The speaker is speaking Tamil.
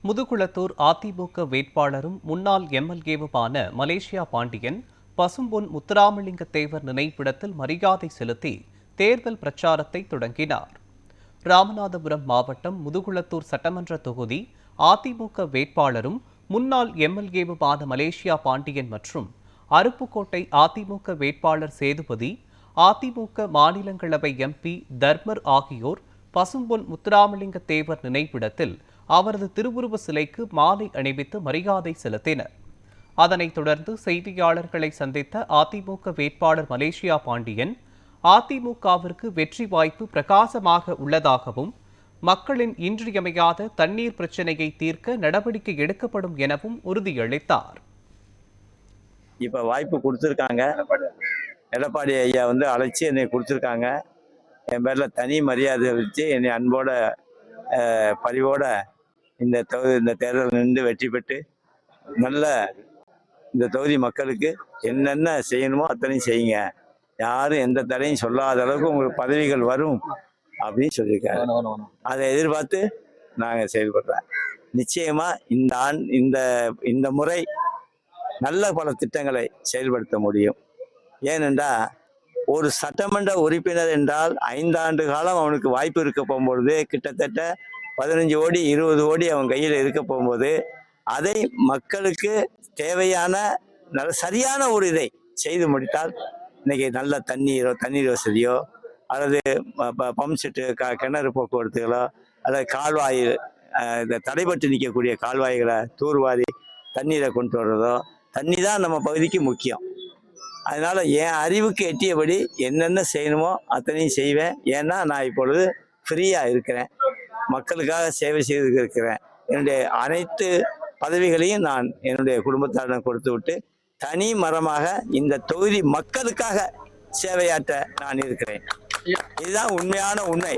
முதுகுளத்தூர் அதிமுக வேட்பாளரும் முன்னாள் எம்எல்ஏவுமான மலேசியா பாண்டியன் பசும்பொன் முத்துராமலிங்க தேவர் நினைவிடத்தில் மரியாதை செலுத்தி தேர்தல் பிரச்சாரத்தை தொடங்கினார். ராமநாதபுரம் மாவட்டம் முதுகுளத்தூர் சட்டமன்ற தொகுதி அதிமுக வேட்பாளரும் முன்னாள் எம்எல்ஏவுமான மலேசியா பாண்டியன் மற்றும் அருப்புக்கோட்டை அதிமுக வேட்பாளர் சேதுபதி, அதிமுக மாநிலங்களவை எம்பி தர்மர் ஆகியோர் பசும்பொன் முத்துராமலிங்க தேவர் நினைவிடத்தில் அவரது திருவுருவ சிலைக்கு மாலை அணிவித்து மரியாதை செலுத்தினர். அதனைத் தொடர்ந்து செய்தியாளர்களை சந்தித்த அதிமுக வேட்பாளர் மலேசியா பாண்டியன், அதிமுகவிற்கு வெற்றி வாய்ப்பு பிரகாசமாக உள்ளதாகவும் மக்களின் இன்றியமையாத தண்ணீர் பிரச்சினையை தீர்க்க நடவடிக்கை எடுக்கப்படும் எனவும் உறுதியளித்தார். இப்ப வாய்ப்பு கொடுத்துருக்காங்க. எடப்பாடி ஐயா அழைச்சி என்னை கொடுத்துருக்காங்க. என் பேர்ல தனி மரியாதை வச்சு என்னை அன்போட பரிவோட இந்த தேர்தல் நின்று வெற்றி பெற்று நல்ல இந்த தொகுதி மக்களுக்கு என்னென்ன செய்யணுமோ அத்தனையும் செய்யுங்க, யாரும் எந்த தடையும் சொல்லாத அளவுக்கு உங்களுக்கு பதவிகள் வரும் அப்படின்னு சொல்லியிருக்காரு. அதை எதிர்பார்த்து நாங்கள் செயல்படுறோம். நிச்சயமா இந்த முறை நல்ல பல திட்டங்களை செயல்படுத்த முடியும். ஏனென்றா ஒரு சட்டமன்ற உறுப்பினர் என்றால் 5 ஆண்டு காலம் அவனுக்கு வாய்ப்பு இருக்க போகும்பொழுது கிட்டத்தட்ட 15 கோடி 20 கோடி அவன் கையில் இருக்க போகும்போது அதை மக்களுக்கு தேவையான சரியான ஒரு இதை செய்து முடித்தால் இன்னைக்கு நல்ல தண்ணீர் வசதியோ அல்லது பம்ப் செட்டு கிணறு போக்குவரத்துகளோ அல்லது கால்வாய் இந்த தடைபட்டு நிற்கக்கூடிய கால்வாய்களை தூர்வாரி தண்ணீரை கொண்டு வர்றதோ, தண்ணி தான் நம்ம பகுதிக்கு முக்கியம். அதனால என் அறிவுக்கு எட்டியபடி என்னென்ன செய்யணுமோ அத்தனையும் செய்வேன். ஏன்னா நான் இப்பொழுது ஃப்ரீயா இருக்கிறேன், மக்களுக்காக சேவை செய்து இருக்கிறேன். என்னுடைய அனைத்து பதவிகளையும் நான் என்னுடைய குடும்பத்தாரிடம் கொடுத்து விட்டு தனி மரமாக இந்த தொகுதி மக்களுக்காக சேவையாற்ற நான் இருக்கிறேன். இதுதான் உண்மையான உண்மை.